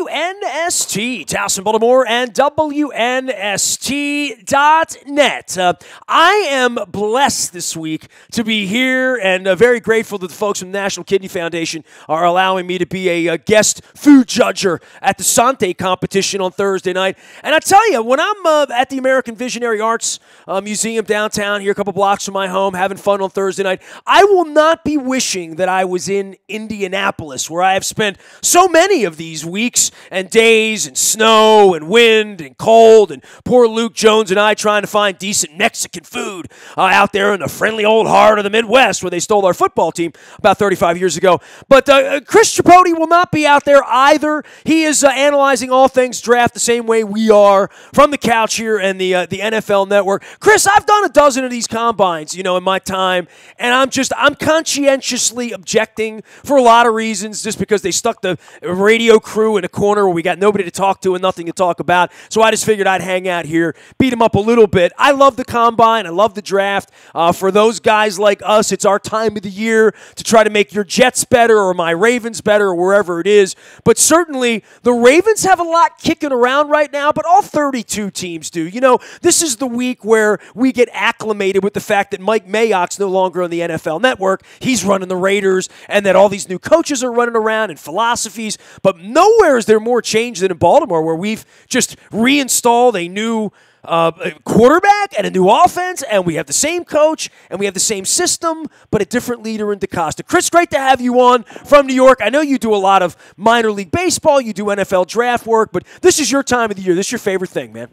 WNST, Towson, Baltimore, and WNST.net. I am blessed this week to be here and very grateful that the folks from the National Kidney Foundation are allowing me to be a guest food judger at the Sante competition on Thursday night. And I tell you, when I'm at the American Visionary Arts Museum downtown here, a couple blocks from my home, having fun on Thursday night, I will not be wishing that I was in Indianapolis, where I have spent so many of these weeks and days and snow and wind and cold, and poor Luke Jones and I trying to find decent Mexican food out there in the friendly old heart of the Midwest where they stole our football team about 35 years ago. But Chris Tripodi will not be out there either. He is analyzing all things draft the same way we are from the couch here and the NFL Network. Chris, I've done a dozen of these combines, in my time, and I'm conscientiously objecting for a lot of reasons, just because they stuck the radio crew in a corner where we got nobody to talk to and nothing to talk about. So I just figured I'd hang out here, beat them up a little bit. I love the combine. I love the draft. For those guys like us, it's our time of the year to try to make your Jets better or my Ravens better or wherever it is. But certainly the Ravens have a lot kicking around right now, but all 32 teams do. This is the week where we get acclimated with the fact that Mike Mayock's no longer on the NFL Network. He's running the Raiders, and that all these new coaches are running around and philosophies. But nowhere is there more change than in Baltimore, where we've just reinstalled a new quarterback and a new offense, and we have the same coach, and we have the same system, but a different leader in DeCosta. Chris, great to have you on from New York. I know you do a lot of minor league baseball, you do NFL draft work, but this is your time of the year. This is your favorite thing, man.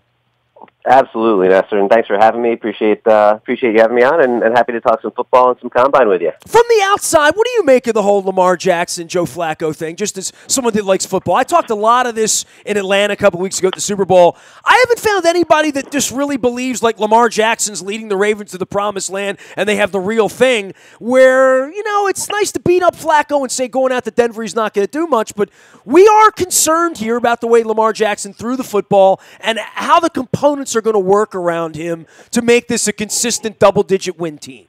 Absolutely, Nestor, and thanks for having me. Appreciate you having me on, and happy to talk some football and some combine with you. From the outside, what do you make of the whole Lamar Jackson, Joe Flacco thing, just as someone that likes football? I talked a lot of this in Atlanta a couple weeks ago at the Super Bowl. I haven't found anybody that just really believes like Lamar Jackson's leading the Ravens to the promised land and they have the real thing, where, it's nice to beat up Flacco and say going out to Denver he's not going to do much, but we are concerned here about the way Lamar Jackson threw the football and how the components are going to work around him to make this a consistent double-digit win team.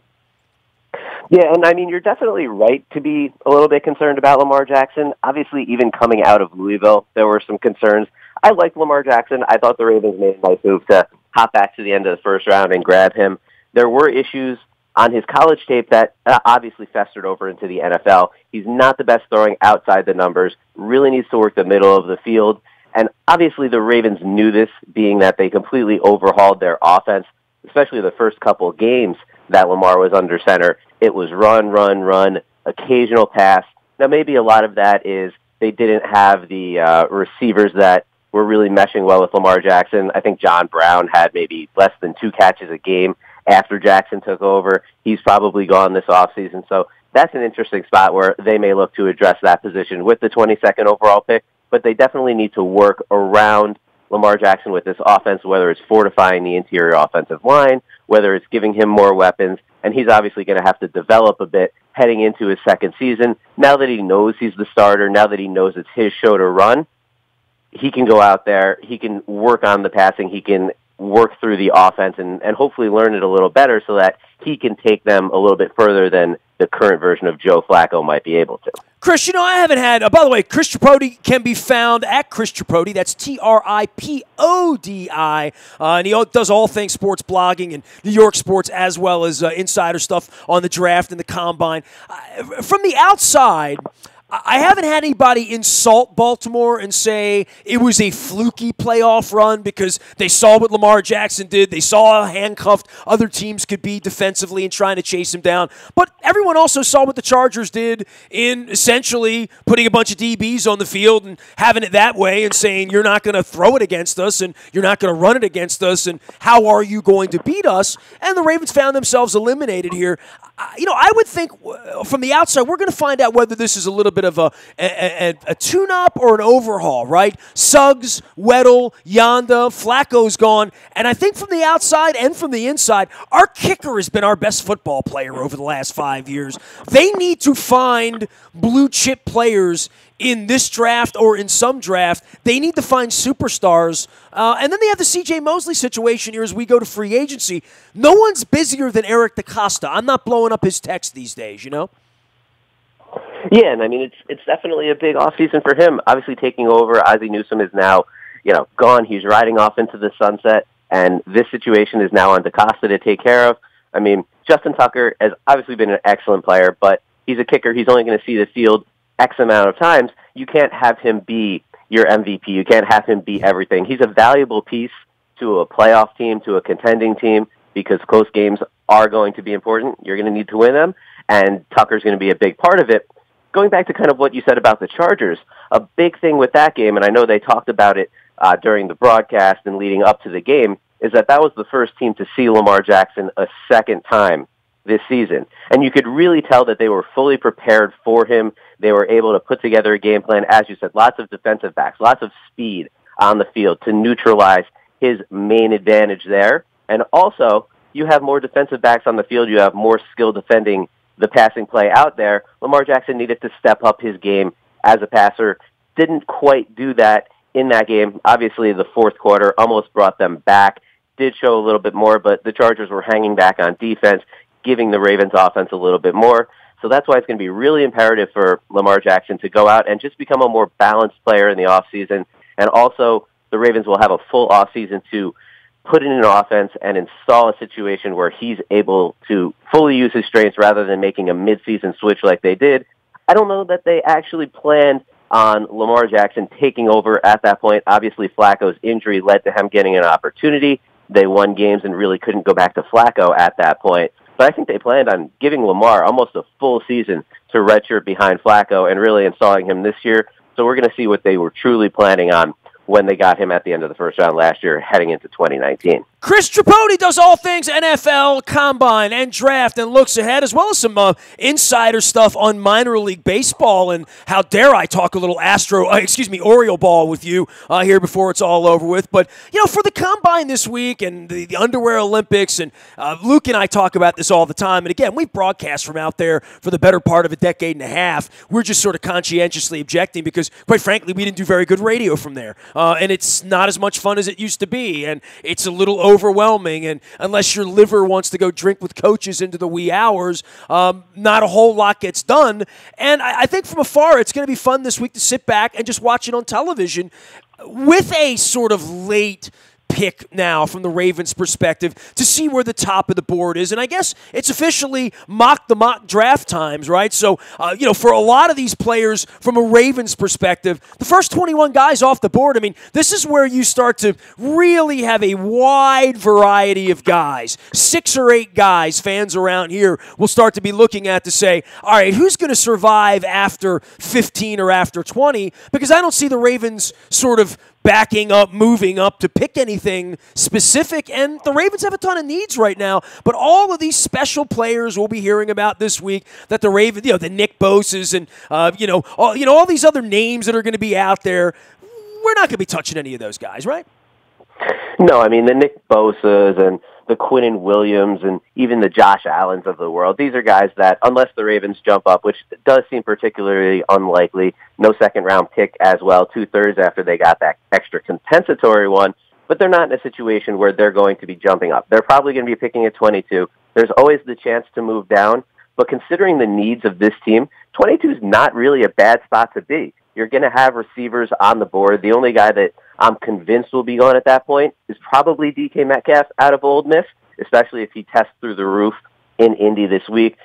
Yeah, and you're definitely right to be a little bit concerned about Lamar Jackson. Obviously, even coming out of Louisville, there were some concerns. I like Lamar Jackson. I thought the Ravens made a nice move to hop back to the end of the first round and grab him. There were issues on his college tape that obviously festered over into the NFL. He's not the best throwing outside the numbers, really needs to work the middle of the field. And obviously the Ravens knew this, being that they completely overhauled their offense, especially the first couple of games that Lamar was under center. It was run, run, run, occasional pass. Now, maybe a lot of that is they didn't have the receivers that were really meshing well with Lamar Jackson. I think John Brown had maybe less than 2 catches a game after Jackson took over. He's probably gone this offseason. So that's an interesting spot where they may look to address that position with the 22nd overall pick. But they definitely need to work around Lamar Jackson with this offense, whether it's fortifying the interior offensive line, whether it's giving him more weapons, and he's obviously going to have to develop a bit heading into his second season. Now that he knows he's the starter, now that he knows it's his show to run, he can go out there, he can work on the passing, he can work through the offense and hopefully learn it a little better so that he can take them a little bit further than the current version of Joe Flacco might be able to. Chris, I haven't had, by the way, Chris Tripodi can be found at Chris Tripodi. That's Tripodi. And he does all things sports blogging and New York sports, as well as insider stuff on the draft and the combine. From the outside, I haven't had anybody insult Baltimore and say it was a fluky playoff run because they saw what Lamar Jackson did. They saw how handcuffed other teams could be defensively and trying to chase him down. But everyone also saw what the Chargers did in essentially putting a bunch of DBs on the field and having it that way and saying you're not going to throw it against us and you're not going to run it against us and how are you going to beat us? And the Ravens found themselves eliminated here. I would think from the outside we're going to find out whether this is a little bit of a tune-up or an overhaul, right? Suggs, Weddle, Yanda, Flacco's gone. And I think from the outside and from the inside, our kicker has been our best football player over the last 5 years. They need to find blue-chip players in this draft or in some draft. They need to find superstars. And then they have the C.J. Mosley situation here as we go to free agency. No one's busier than Eric DeCosta. I'm not blowing up his text these days, Yeah, and I mean it's definitely a big offseason for him. Obviously, taking over, Ozzie Newsome is now gone. He's riding off into the sunset, and this situation is now on DaCosta to take care of. I mean, Justin Tucker has obviously been an excellent player, but he's a kicker. He's only going to see the field X amount of times. You can't have him be your MVP. You can't have him be everything. He's a valuable piece to a playoff team, to a contending team, because close games are going to be important. You're going to need to win them, and Tucker's going to be a big part of it. Going back to kind of what you said about the Chargers, a big thing with that game, and I know they talked about it during the broadcast and leading up to the game, is that was the first team to see Lamar Jackson a second time this season. And you could really tell that they were fully prepared for him. They were able to put together a game plan, as you said, lots of defensive backs, lots of speed on the field to neutralize his main advantage there. And also, you have more defensive backs on the field. You have more skill defending the passing play out there. Lamar Jackson needed to step up his game as a passer. Didn't quite do that in that game. Obviously, the fourth quarter almost brought them back. Did show a little bit more, but the Chargers were hanging back on defense, giving the Ravens offense a little bit more. So that's why it's going to be really imperative for Lamar Jackson to go out and just become a more balanced player in the offseason. And also, the Ravens will have a full offseason to put in an offense and install a situation where he's able to fully use his strengths rather than making a midseason switch like they did. I don't know that they actually planned on Lamar Jackson taking over at that point. Obviously, Flacco's injury led to him getting an opportunity. They won games and really couldn't go back to Flacco at that point. But I think they planned on giving Lamar almost a full season to redshirt behind Flacco and really installing him this year. So we're going to see what they were truly planning on when they got him at the end of the first round last year, heading into 2019. Chris Tripodi does all things NFL, combine, and draft, and looks ahead, as well as some insider stuff on minor league baseball. And how dare I talk a little Oriole ball with you here before it's all over with. But, for the combine this week and the Underwear Olympics, and Luke and I talk about this all the time. And again, we broadcast from out there for the better part of a decade and a half. We're just sort of conscientiously objecting because, quite frankly, we didn't do very good radio from there. And it's not as much fun as it used to be. And it's a little overwhelming, and unless your liver wants to go drink with coaches into the wee hours, not a whole lot gets done. And I think from afar, it's going to be fun this week to sit back and just watch it on television with a sort of late pick now from the Ravens' perspective to see where the top of the board is. And I guess it's officially mock draft times, right? So, for a lot of these players from a Ravens perspective, the first 21 guys off the board, I mean, this is where you start to really have a wide variety of guys. 6 or 8 guys, fans around here will start to be looking at to say, all right, who's going to survive after 15 or after 20? Because I don't see the Ravens sort of backing up, moving up to pick anything specific, and the Ravens have a ton of needs right now, but all of these special players we'll be hearing about this week that the Ravens, the Nick Boses and, all these other names that are going to be out there, we're not going to be touching any of those guys, right? No, I mean, the Nick Bosas and the Quinnen Williams and even the Josh Allens of the world, these are guys that, unless the Ravens jump up, which does seem particularly unlikely, no second-round pick as well, 2/3 after they got that extra compensatory one, but they're not in a situation where they're going to be jumping up. They're probably going to be picking at 22. There's always the chance to move down, but considering the needs of this team, 22 is not really a bad spot to be. You're going to have receivers on the board. The only guy that I'm convinced will be gone at that point is probably DK Metcalf out of Ole Miss, especially if he tests through the roof in Indy this week.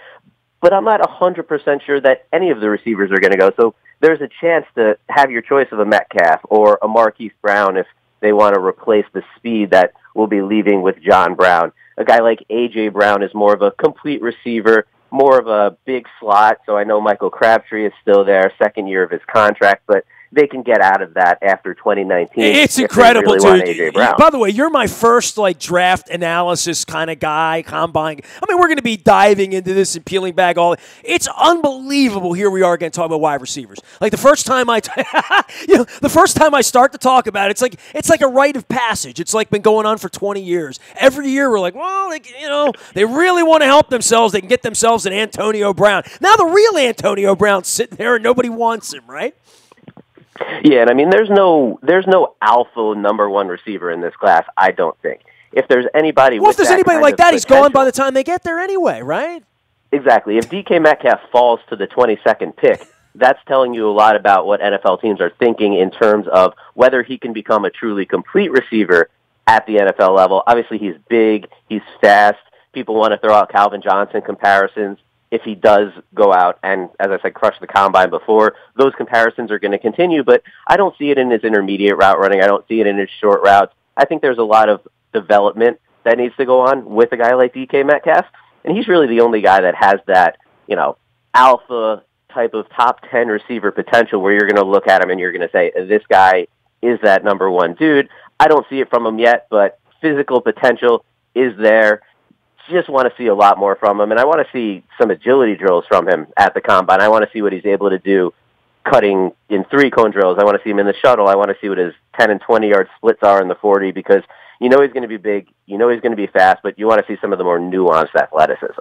But I'm not 100% sure that any of the receivers are going to go. So there's a chance to have your choice of a Metcalf or a Marquise Brown if they want to replace the speed that will be leaving with John Brown. A guy like A.J. Brown is more of a complete receiver, more of a big slot. So I know Michael Crabtree is still there, second year of his contract, but they can get out of that after 2019. It's incredible, dude. By the way, you're my first draft analysis kind of guy, combine. I mean, we're going to be diving into this and peeling back all. It's unbelievable. Here we are again talking about wide receivers. Like the first time the first time I start to talk about it, it's like a rite of passage. It's like been going on for 20 years. Every year we're like, well, they really want to help themselves. They can get themselves an Antonio Brown. Now the real Antonio Brown's sitting there and nobody wants him, right? Yeah, and I mean, there's no alpha number one receiver in this class, I don't think. If there's anybody if there's anybody like that, he's gone by the time they get there anyway, right? Exactly. If DK Metcalf falls to the 22nd pick, that's telling you a lot about what NFL teams are thinking in terms of whether he can become a truly complete receiver at the NFL level. Obviously, he's big, he's fast. People want to throw out Calvin Johnson comparisons. If he does go out and, as I said, crush the combine before, those comparisons are going to continue, but I don't see it in his intermediate route running. I don't see it in his short routes. I think there's a lot of development that needs to go on with a guy like DK Metcalf, and he's really the only guy that has that, alpha type of top 10 receiver potential where you're going to look at him and you're going to say, this guy is that number one dude. I don't see it from him yet, but physical potential is there. Just want to see a lot more from him, and I want to see some agility drills from him at the combine. I want to see what he's able to do cutting in 3-cone drills. I want to see him in the shuttle. I want to see what his 10 and 20-yard splits are in the 40 because he's going to be big, he's going to be fast, but you want to see some of the more nuanced athleticism.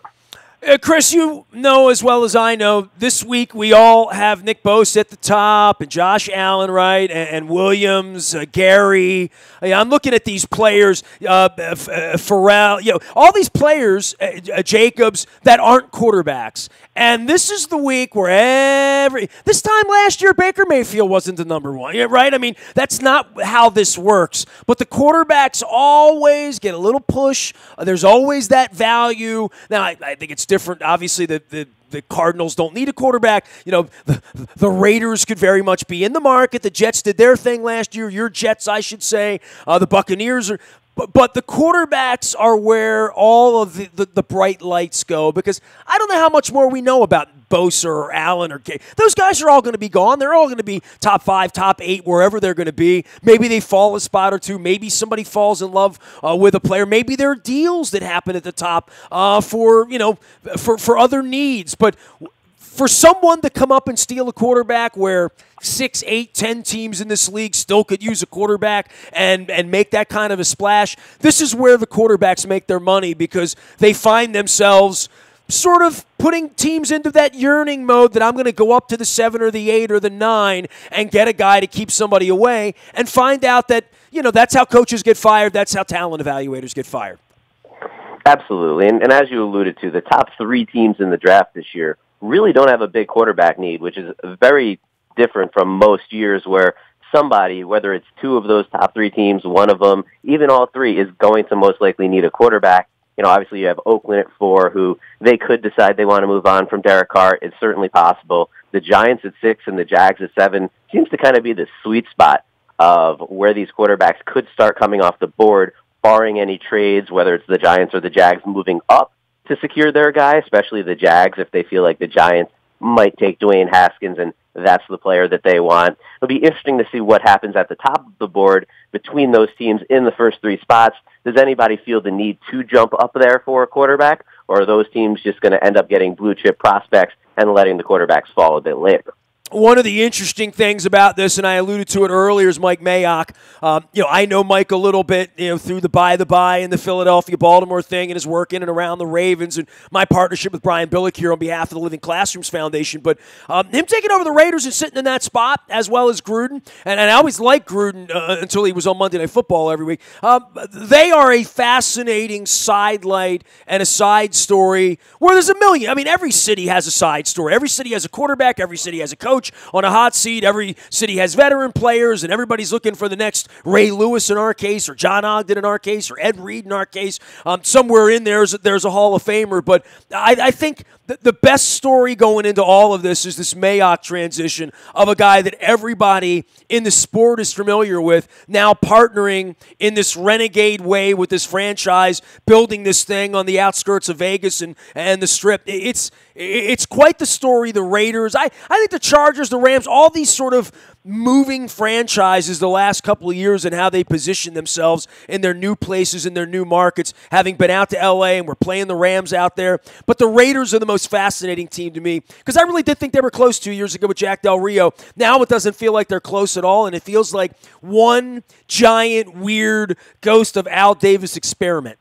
Chris, you know as well as I know, this week we all have Nick Bosa at the top and Josh Allen, right, and Williams, Gary. I'm looking at these players, Farrell, all these players, Jacobs, that aren't quarterbacks. And this is the week where this time last year, Baker Mayfield wasn't the number one, right? I mean, that's not how this works. But the quarterbacks always get a little push. There's always that value. Now, I think it's different. Obviously, the Cardinals don't need a quarterback. The Raiders could very much be in the market. The Jets did their thing last year. Your Jets, I should say. The Buccaneers are. But the quarterbacks are where all of the bright lights go because I don't know how much more we know about Bosa or Allen or Gay. Those guys are all going to be gone. They're all going to be top 5, top 8, wherever they're going to be. Maybe they fall a spot or two. Maybe somebody falls in love with a player. Maybe there are deals that happen at the top for other needs. But for someone to come up and steal a quarterback where 6, 8, 10 teams in this league still could use a quarterback and make that kind of a splash, this is where the quarterbacks make their money because they find themselves sort of putting teams into that yearning mode that I'm going to go up to the 7 or the 8 or the 9 and get a guy to keep somebody away and find out that, that's how coaches get fired. That's how talent evaluators get fired. Absolutely. And as you alluded to, the top 3 teams in the draft this year really don't have a big quarterback need, which is very different from most years where somebody, whether it's 2 of those top 3 teams, one of them, even all 3, is going to most likely need a quarterback. Obviously you have Oakland at 4, who they could decide they want to move on from Derek Carr. It's certainly possible. The Giants at 6 and the Jags at 7 seems to kind of be the sweet spot of where these quarterbacks could start coming off the board, barring any trades, whether it's the Giants or the Jags moving up to secure their guy, especially the Jags, if they feel like the Giants might take Dwayne Haskins and that's the player that they want. It'll be interesting to see what happens at the top of the board between those teams in the first 3 spots. Does anybody feel the need to jump up there for a quarterback, or are those teams just going to end up getting blue-chip prospects and letting the quarterbacks fall a bit later? One of the interesting things about this, and I alluded to it earlier, is Mike Mayock. I know Mike a little bit, through the by and the Philadelphia-Baltimore thing and his work in and around the Ravens and my partnership with Brian Billick here on behalf of the Living Classrooms Foundation. But him taking over the Raiders and sitting in that spot, as well as Gruden, and I always liked Gruden until he was on Monday Night Football every week. They are a fascinating sidelight and a side story where there's a million. I mean, every city has a side story. Every city has a quarterback. Every city has a coach on a hot seat. Every city has veteran players, and everybody's looking for the next Ray Lewis in our case, or John Ogden in our case, or Ed Reed in our case. Somewhere in there's a Hall of Famer. But I think the best story going into all of this is this Mayock transition of a guy that everybody in the sport is familiar with, now partnering in this renegade way with this franchise, building this thing on the outskirts of Vegas and the Strip. It's quite the story. The Raiders, I think the Chargers, the Rams, all these sort of moving franchises the last couple of years and how they position themselves in their new places, in their new markets, having been out to L.A. and we're playing the Rams out there. But the Raiders are the most fascinating team to me because I really did think they were close 2 years ago with Jack Del Rio. Now it doesn't feel like they're close at all, and it feels like one giant, weird ghost of Al Davis experiment.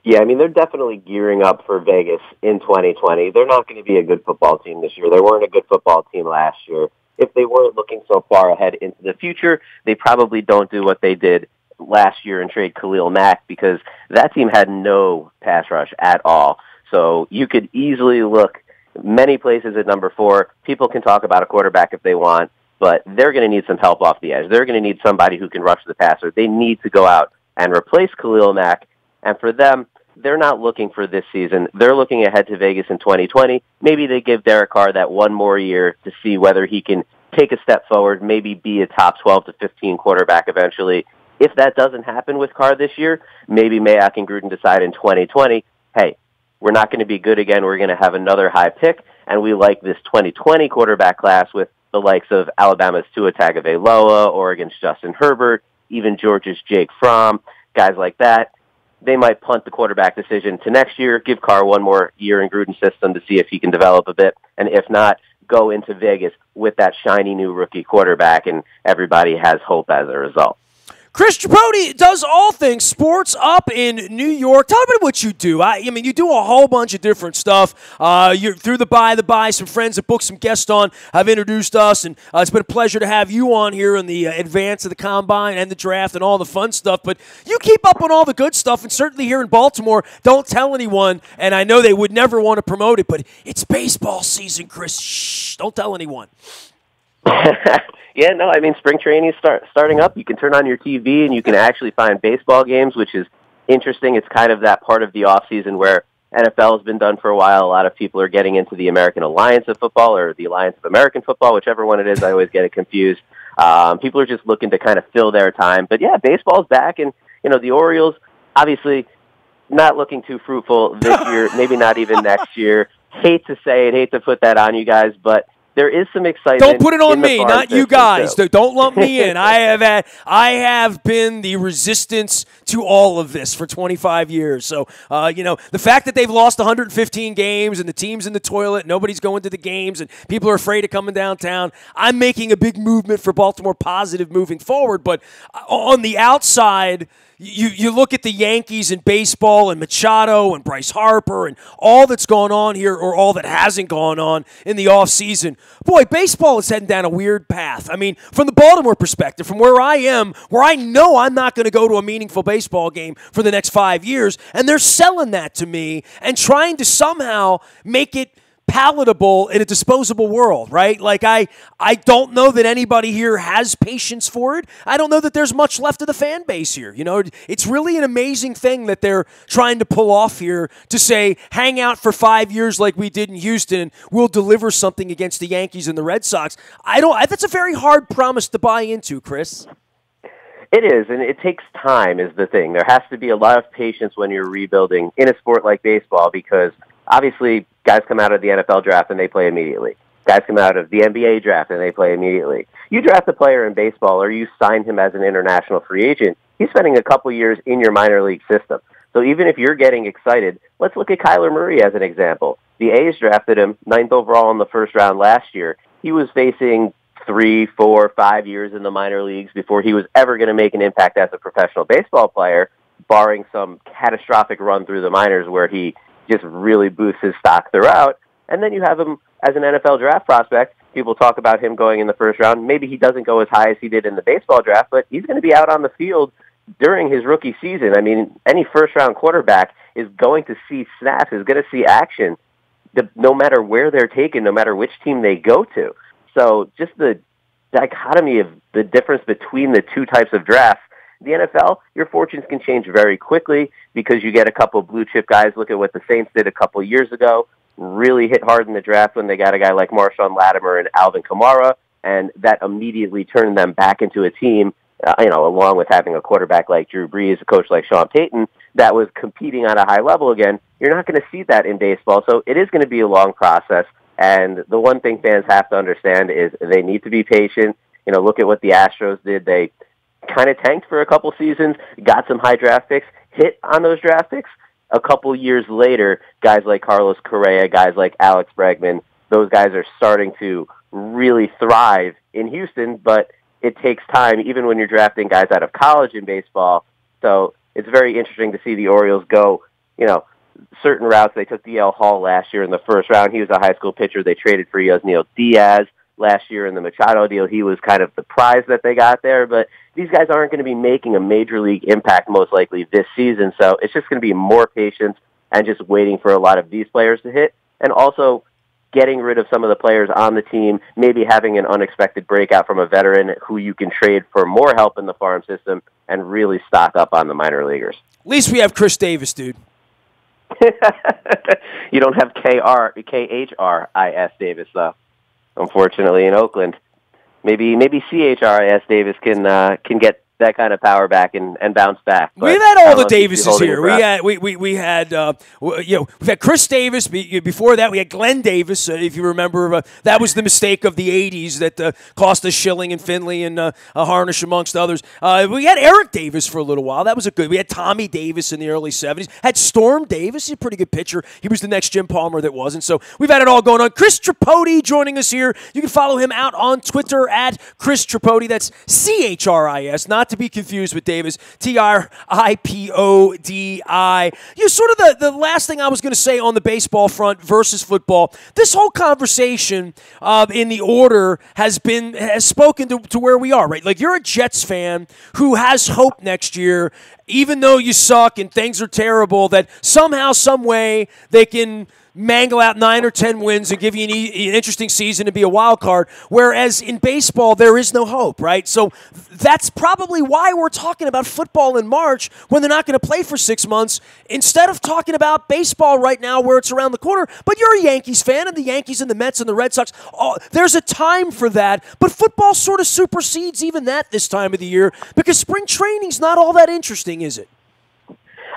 Yeah, I mean, they're definitely gearing up for Vegas in 2020. They're not going to be a good football team this year. They weren't a good football team last year. If they weren't looking so far ahead into the future, they probably don't do what they did last year and trade Khalil Mack because that team had no pass rush at all. So you could easily look many places at number 4. People can talk about a quarterback if they want, but they're going to need some help off the edge. They're going to need somebody who can rush the passer. They need to go out and replace Khalil Mack. And for them, they're not looking for this season. They're looking ahead to Vegas in 2020. Maybe they give Derek Carr that one more year to see whether he can take a step forward, maybe be a top 12 to 15 quarterback eventually. If that doesn't happen with Carr this year, maybe Mayock and Gruden decide in 2020, hey, we're not going to be good again. We're going to have another high pick, and we like this 2020 quarterback class with the likes of Alabama's Tua Tagovailoa, Oregon's Justin Herbert, even Georgia's Jake Fromm, guys like that. They might punt the quarterback decision to next year, give Carr one more year in Gruden's system to see if he can develop a bit, and if not, go into Vegas with that shiny new rookie quarterback, and everybody has hope as a result. Chris Tripodi does all things sports up in New York. Tell me about what you do. I mean, you do a whole bunch of different stuff. You're through the buy. Some friends that booked some guests on have introduced us, and it's been a pleasure to have you on here in the advance of the combine and the draft and all the fun stuff. But you keep up on all the good stuff, and certainly here in Baltimore, don't tell anyone. And I know they would never want to promote it, but it's baseball season, Chris. Shh, don't tell anyone. Yeah, no, I mean, spring training is starting up. You can turn on your TV and you can actually find baseball games, which is interesting. It's kind of that part of the off season where NFL has been done for a while. A lot of people are getting into the American Alliance of Football or the Alliance of American Football, whichever one it is. I always get it confused. People are just looking to kind of fill their time. But, yeah, baseball's back. And, you know, the Orioles, obviously not looking too fruitful this year, maybe not even next year. Hate to say it, hate to put that on you guys, but there is some excitement. Don't put it on me, not you guys. Don't lump me in. I have been the resistance to all of this for 25 years. So, the fact that they've lost 115 games and the team's in the toilet, nobody's going to the games, and people are afraid of coming downtown, I'm making a big movement for Baltimore positive moving forward. But on the outside, you look at the Yankees in baseball and Machado and Bryce Harper and all that's gone on here or all that hasn't gone on in the offseason. Boy, baseball is heading down a weird path. I mean, from the Baltimore perspective, from where I am, where I know I'm not going to go to a meaningful baseball game for the next 5 years, and they're selling that to me and trying to somehow make it palatable in a disposable world, right? Like, I don't know that anybody here has patience for it. I don't know that there's much left of the fan base here. You know, it's really an amazing thing that they're trying to pull off here to say, hang out for 5 years like we did in Houston, and we'll deliver something against the Yankees and the Red Sox. That's a very hard promise to buy into, Chris. It is, and it takes time is the thing. There has to be a lot of patience when you're rebuilding in a sport like baseball because obviously guys come out of the NFL draft and they play immediately. Guys come out of the NBA draft and they play immediately. You draft a player in baseball or you sign him as an international free agent, he's spending a couple years in your minor league system. So even if you're getting excited, let's look at Kyler Murray as an example. The A's drafted him 9th overall in the first round last year. He was facing 3, 4, 5 years in the minor leagues before he was ever going to make an impact as a professional baseball player, barring some catastrophic run through the minors where he just really boosts his stock throughout. And then you have him as an NFL draft prospect. People talk about him going in the first round. Maybe he doesn't go as high as he did in the baseball draft, but he's going to be out on the field during his rookie season. I mean, any first-round quarterback is going to see snaps, is going to see action, no matter where they're taken, no matter which team they go to. So just the dichotomy of the difference between the two types of drafts. The NFL, your fortunes can change very quickly because you get a couple blue-chip guys. Look at what the Saints did a couple years ago. Really hit hard in the draft when they got a guy like Marshawn Lattimore and Alvin Kamara, and that immediately turned them back into a team, along with having a quarterback like Drew Brees, a coach like Sean Payton, that was competing on a high level again. You're not going to see that in baseball, so it is going to be a long process. And the one thing fans have to understand is they need to be patient. Look at what the Astros did. They kind of tanked for a couple seasons, got some high draft picks, hit on those draft picks. A couple years later, guys like Carlos Correa, guys like Alex Bregman, those guys are starting to really thrive in Houston, but it takes time, even when you're drafting guys out of college in baseball. So it's very interesting to see the Orioles go, certain routes. They took DL Hall last year in the first round. He was a high school pitcher. They traded for Yasniel Diaz last year in the Machado deal. He was kind of the prize that they got there, but these guys aren't going to be making a major league impact most likely this season. So it's just going to be more patience, and just waiting for a lot of these players to hit, and also getting rid of some of the players on the team, maybe having an unexpected breakout from a veteran who you can trade for more help in the farm system and really stock up on the minor leaguers. At least we have Chris Davis, dude. You don't have KHRIS Davis, though, unfortunately, in Oakland. Maybe CHRIS Davis can get that kind of power back and bounce back. But we've had all the Davises here. We've had Chris Davis. Before that, we had Glenn Davis. If you remember, that was the mistake of the '80s that cost us Schilling and Finley and Harnish amongst others. We had Eric Davis for a little while. That was a good. We had Tommy Davis in the early '70s. Had Storm Davis. He's a pretty good pitcher. He was the next Jim Palmer that wasn't. So we've had it all going on. Chris Tripodi joining us here. You can follow him out on Twitter at Chris Tripodi. That's CHRIS, not to be confused with Davis, TRIPODI. Sort of the last thing I was going to say on the baseball front versus football. This whole conversation in the order has spoken to where we are, right? Like, you're a Jets fan who has hope next year, even though you suck and things are terrible, that somehow, some way, they can mangle out 9 or 10 wins and give you an interesting season to be a wild card, whereas in baseball, there is no hope, right? So that's probably why we're talking about football in March when they're not going to play for 6 months, instead of talking about baseball right now where it's around the corner. But you're a Yankees fan, and the Yankees and the Mets and the Red Sox, there's a time for that, but football sort of supersedes even that this time of the year because spring training's not all that interesting, is it?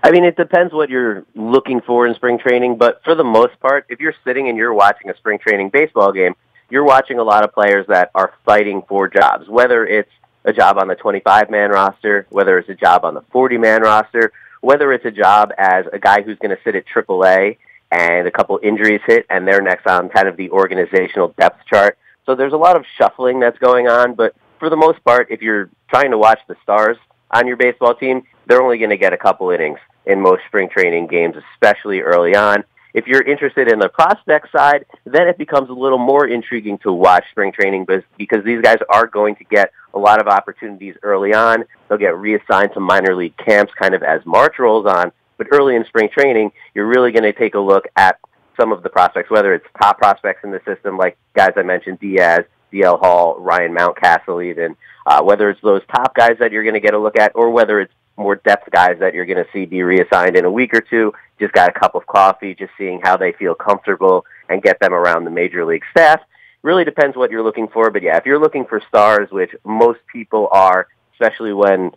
I mean, it depends what you're looking for in spring training, but for the most part, if you're sitting and you're watching a spring training baseball game, you're watching a lot of players that are fighting for jobs, whether it's a job on the 25-man roster, whether it's a job on the 40-man roster, whether it's a job as a guy who's going to sit at AAA and a couple injuries hit and they're next on kind of the organizational depth chart. So there's a lot of shuffling that's going on, but for the most part, if you're trying to watch the stars on your baseball team, they're only going to get a couple innings in most spring training games, especially early on. If you're interested in the prospect side, then it becomes a little more intriguing to watch spring training because these guys are going to get a lot of opportunities early on. They'll get reassigned to minor league camps kind of as March rolls on. But early in spring training, you're really going to take a look at some of the prospects, whether it's top prospects in the system like guys I mentioned, Diaz, DL Hall, Ryan Mountcastle even, whether it's those top guys that you're going to get a look at or whether it's more depth guys that you're going to see be reassigned in a week or two, just got a cup of coffee, just seeing how they feel comfortable and get them around the major league staff. Really depends what you're looking for. But yeah, if you're looking for stars, which most people are, especially when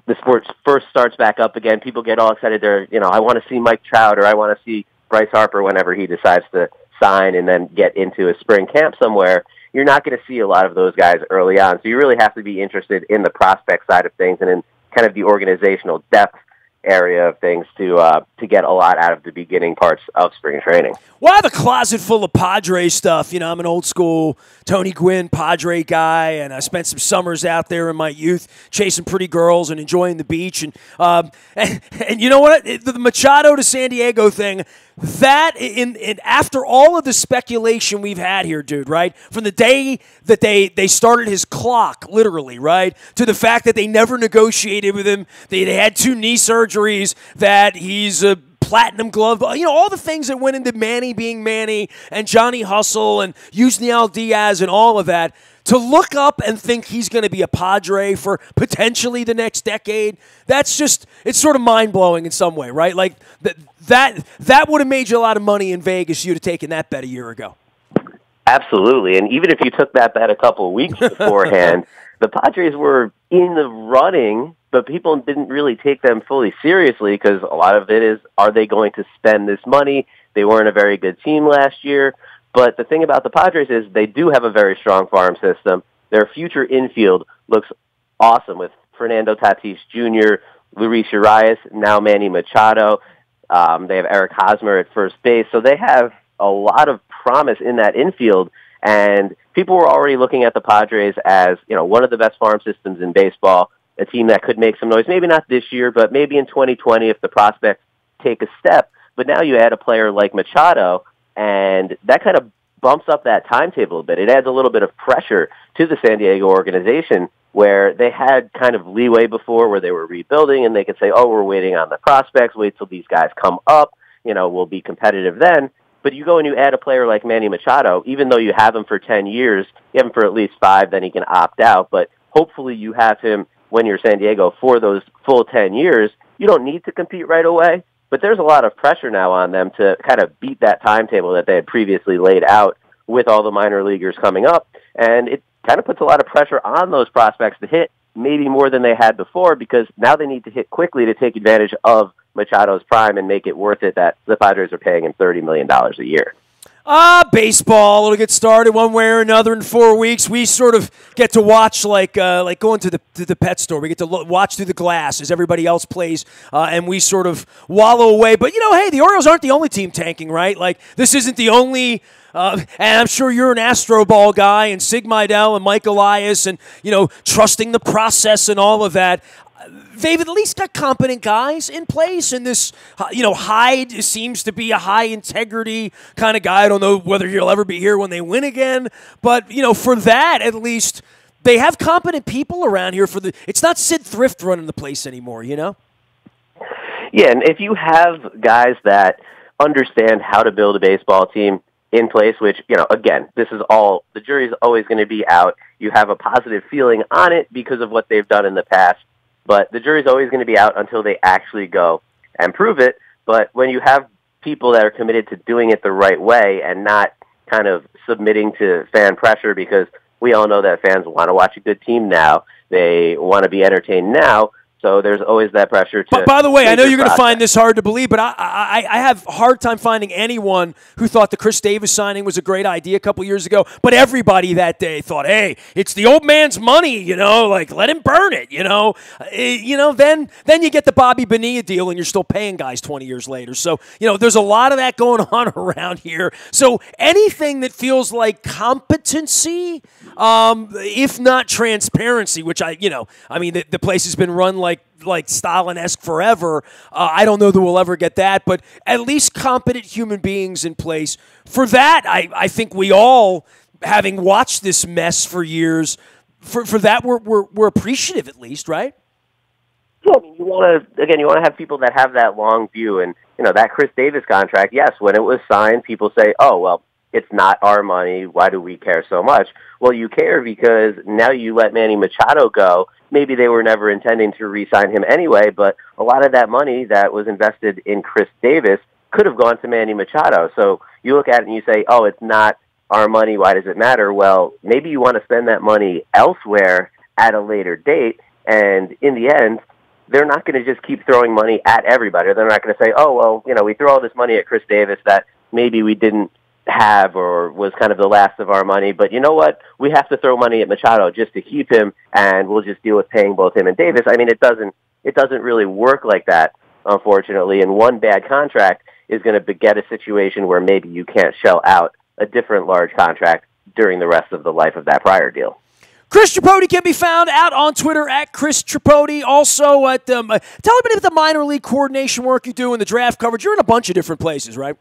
the sport first starts back up again, people get all excited. I want to see Mike Trout or I want to see Bryce Harper whenever he decides to sign and then get into a spring camp somewhere. You're not going to see a lot of those guys early on. So you really have to be interested in the prospect side of things and in kind of the organizational depth area of things to get a lot out of the beginning parts of spring training. Well, I have a closet full of Padre stuff. You know, I'm an old school Tony Gwynn Padre guy, and I spent some summers out there in my youth chasing pretty girls and enjoying the beach. And you know what? The Machado to San Diego thing, that after all of the speculation we've had here, dude, right? From the day that they started his clock, literally, right, to the fact that they never negotiated with him, they had 2 knee surgeries, that he's a platinum glove, all the things that went into Manny being Manny and Johnny Hustle and Yusniel Diaz and all of that, to look up and think he's going to be a Padre for potentially the next decade, that's just, it's sort of mind-blowing in some way, right? Like, that would have made you a lot of money in Vegas, you'd have taken that bet a year ago. Absolutely, and even if you took that bet a couple of weeks beforehand, the Padres were in the running, but people didn't really take them fully seriously because a lot of it is, are they going to spend this money? They weren't a very good team last year. But the thing about the Padres is they do have a very strong farm system. Their future infield looks awesome with Fernando Tatis Jr., Luis Urias, now Manny Machado. They have Eric Hosmer at first base. So they have a lot of promise in that infield. And people were already looking at the Padres as, one of the best farm systems in baseball, a team that could make some noise. Maybe not this year, but maybe in 2020 if the prospects take a step. But now you add a player like Machado, and that kind of bumps up that timetable a bit. It adds a little bit of pressure to the San Diego organization where they had kind of leeway before where they were rebuilding and they could say, oh, we're waiting on the prospects, wait till these guys come up. will be competitive then. But you go and you add a player like Manny Machado, even though you have him for 10 years, you have him for at least 5, then he can opt out. But hopefully you have him when you're San Diego for those full 10 years. You don't need to compete right away, but there's a lot of pressure now on them to kind of beat that timetable that they had previously laid out with all the minor leaguers coming up. And it kind of puts a lot of pressure on those prospects to hit, maybe more than they had before, because now they need to hit quickly to take advantage of Machado's prime and make it worth it that the Padres are paying him $30 million a year. Baseball. It'll get started one way or another in 4 weeks. We sort of get to watch like going to the pet store. We get to watch through the glass as everybody else plays, and we sort of wallow away. But, hey, the Orioles aren't the only team tanking, right? Like, this isn't the only and I'm sure you're an Astro Ball guy and Sig Mejdal and Mike Elias and, trusting the process and all of that. They've at least got competent guys in place, and this, Hyde seems to be a high-integrity kind of guy. I don't know whether he'll ever be here when they win again, but, for that, at least, they have competent people around here it's not Sid Thrift running the place anymore, Yeah, and if you have guys that understand how to build a baseball team in place, which, again, the jury's always going to be out. You have a positive feeling on it because of what they've done in the past. But the jury's always going to be out until they actually go and prove it. But when you have people that are committed to doing it the right way and not kind of submitting to fan pressure, because we all know that fans want to watch a good team now. They want to be entertained now. So there's always that pressure to... By the way, I know you're going to find this hard to believe, but I have a hard time finding anyone who thought the Chris Davis signing was a great idea a couple years ago. But everybody that day thought, hey, it's the old man's money, let him burn it, Then you get the Bobby Bonilla deal and you're still paying guys 20 years later. So, there's a lot of that going on around here. So anything that feels like competency, if not transparency, which the place has been run like Stalin-esque forever. I don't know that we'll ever get that, but at least competent human beings in place. For that, I think we all, having watched this mess for years, for that we're appreciative at least, right? Yeah, you want to have people that have that long view, and that Chris Davis contract. Yes, when it was signed, people say, "Oh, well, it's not our money. Why do we care so much?" Well, you care because now you let Manny Machado go. Maybe they were never intending to re-sign him anyway, but a lot of that money that was invested in Chris Davis could have gone to Manny Machado. So you look at it and you say, oh, it's not our money. Why does it matter? Well, maybe you want to spend that money elsewhere at a later date, and in the end, they're not going to just keep throwing money at everybody. They're not going to say, oh, well, we throw all this money at Chris Davis that maybe we didn't have or was kind of the last of our money, but you know what? We have to throw money at Machado just to keep him, and we'll just deal with paying both him and Davis. It doesn't really work like that, unfortunately, and one bad contract is going to beget a situation where maybe you can't shell out a different large contract during the rest of the life of that prior deal. Chris Tripodi can be found out on Twitter at Chris Tripodi. Also, at tell me about the minor league coordination work you do and the draft coverage. You're in a bunch of different places, right?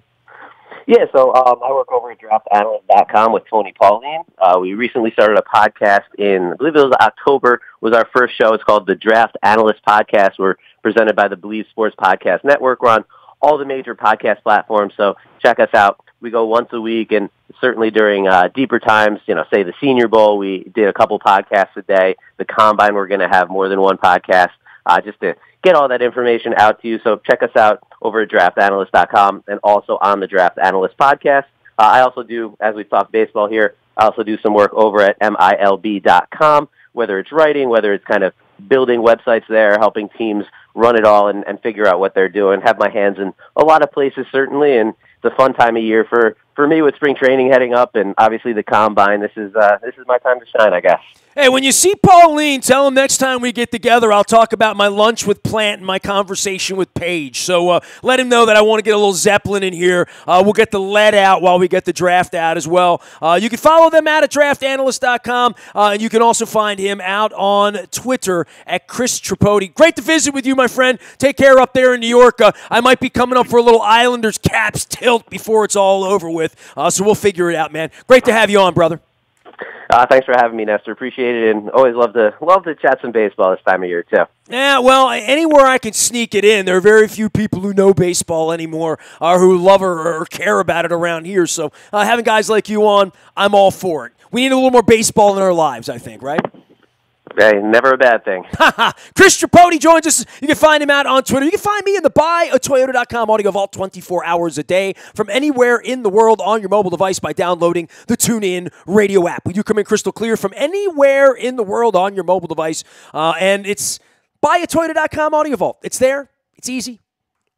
Yeah, so I work over at draftanalyst.com with Tony Pauline. We recently started a podcast I believe it was October, was our first show. It's called the Draft Analyst Podcast. We're presented by the Believe Sports Podcast Network. We're on all the major podcast platforms, so check us out. We go once a week, and certainly during deeper times, say the Senior Bowl, we did a couple podcasts a day. The Combine, we're going to have more than one podcast just to get all that information out to you. So check us out over at draftanalyst.com and also on the Draft Analyst Podcast. I also do, as we talk baseball here, I also do some work over at MILB.com, whether it's writing, whether it's kind of building websites there, helping teams run it all and figure out what they're doing. Have my hands in a lot of places, certainly, and it's a fun time of year for me with spring training heading up and obviously the Combine. This is my time to shine, I guess. Hey, when you see Pauline, tell him next time we get together, I'll talk about my lunch with Plant and my conversation with Paige. So let him know that I want to get a little Zeppelin in here. We'll get the lead out while we get the draft out as well. You can follow them out at draftanalyst.com, and you can also find him out on Twitter at Chris Tripodi. Great to visit with you, my friend. Take care up there in New York. I might be coming up for a little Islanders Caps tilt before it's all over with, so we'll figure it out, man. Great to have you on, brother. Thanks for having me, Nestor. Appreciate it, and always love to chat some baseball this time of year too. Yeah, well, anywhere I can sneak it in. There are very few people who know baseball anymore, who love or care about it around here. So having guys like you on, I'm all for it. We need a little more baseball in our lives, I think, right? Hey, never a bad thing. Chris Tripodi joins us. You can find him out on Twitter. You can find me in the buyatoyota.com audio vault 24 hours a day from anywhere in the world on your mobile device by downloading the TuneIn radio app. We do come in crystal clear from anywhere in the world on your mobile device, and it's buyatoyota.com audio vault. It's there. It's easy.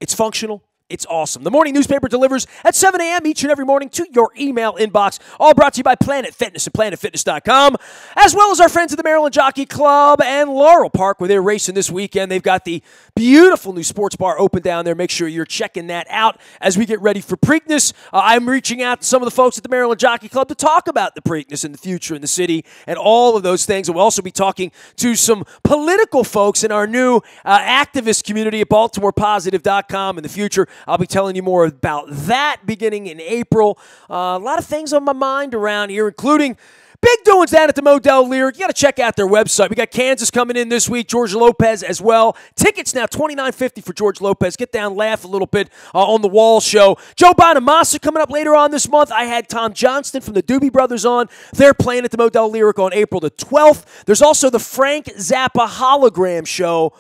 It's functional. It's awesome. The morning newspaper delivers at 7 a.m. each and every morning to your email inbox. All brought to you by Planet Fitness at planetfitness.com, as well as our friends at the Maryland Jockey Club and Laurel Park, where they're racing this weekend. They've got the beautiful new sports bar open down there. Make sure you're checking that out as we get ready for Preakness. I'm reaching out to some of the folks at the Maryland Jockey Club to talk about the Preakness in the future in the city and all of those things. And we'll also be talking to some political folks in our new activist community at BaltimorePositive.com in the future. I'll be telling you more about that beginning in April. A lot of things on my mind around here, including big doings down at the Modell Lyric. You got to check out their website. We got Kansas coming in this week, George Lopez as well. Tickets now $29.50 for George Lopez. Get down, laugh a little bit on the Wall show. Joe Bonamassa coming up later on this month. I had Tom Johnston from the Doobie Brothers on. They're playing at the Modell Lyric on April the 12th. There's also the Frank Zappa hologram show.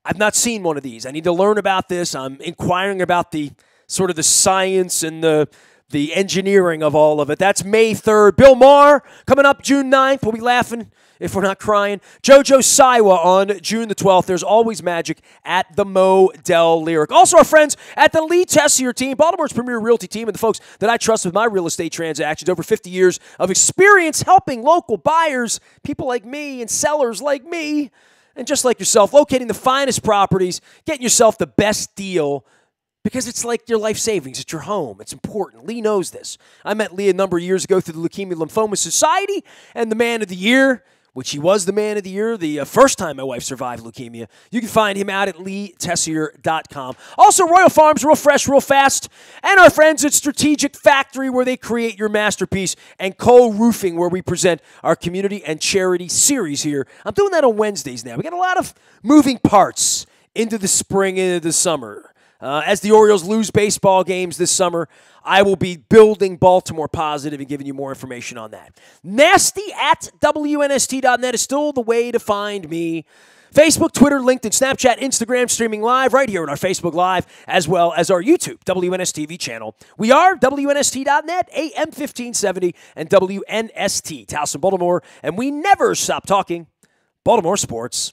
I've not seen one of these. I need to learn about this. I'm inquiring about the sort of the science and the engineering of all of it. That's May 3rd. Bill Maher coming up June 9th. We'll be laughing if we're not crying. JoJo Siwa on June the 12th. There's always magic at the Modell Lyric. Also, our friends at the Lee Tessier team, Baltimore's premier realty team, and the folks that I trust with my real estate transactions. Over 50 years of experience helping local buyers, people like me and sellers like me, and just like yourself, locating the finest properties, getting yourself the best deal, because it's like your life savings. It's your home. It's important. Lee knows this. I met Lee a number of years ago through the Leukemia Lymphoma Society, and the Man of the Year, which he was the Man of the Year the first time my wife survived leukemia. You can find him out at leetessier.com. Also, Royal Farms, real fresh, real fast. And our friends at Strategic Factory, where they create your masterpiece. And Cole Roofing, where we present our community and charity series here. I'm doing that on Wednesdays now. We got a lot of moving parts into the spring, into the summer. As the Orioles lose baseball games this summer, I will be building Baltimore Positive and giving you more information on that. Nasty at WNST.net is still the way to find me. Facebook, Twitter, LinkedIn, Snapchat, Instagram, streaming live right here on our Facebook Live, as well as our YouTube, WNSTV channel. We are WNST.net, AM 1570, and WNST, Towson, Baltimore, and we never stop talking Baltimore sports.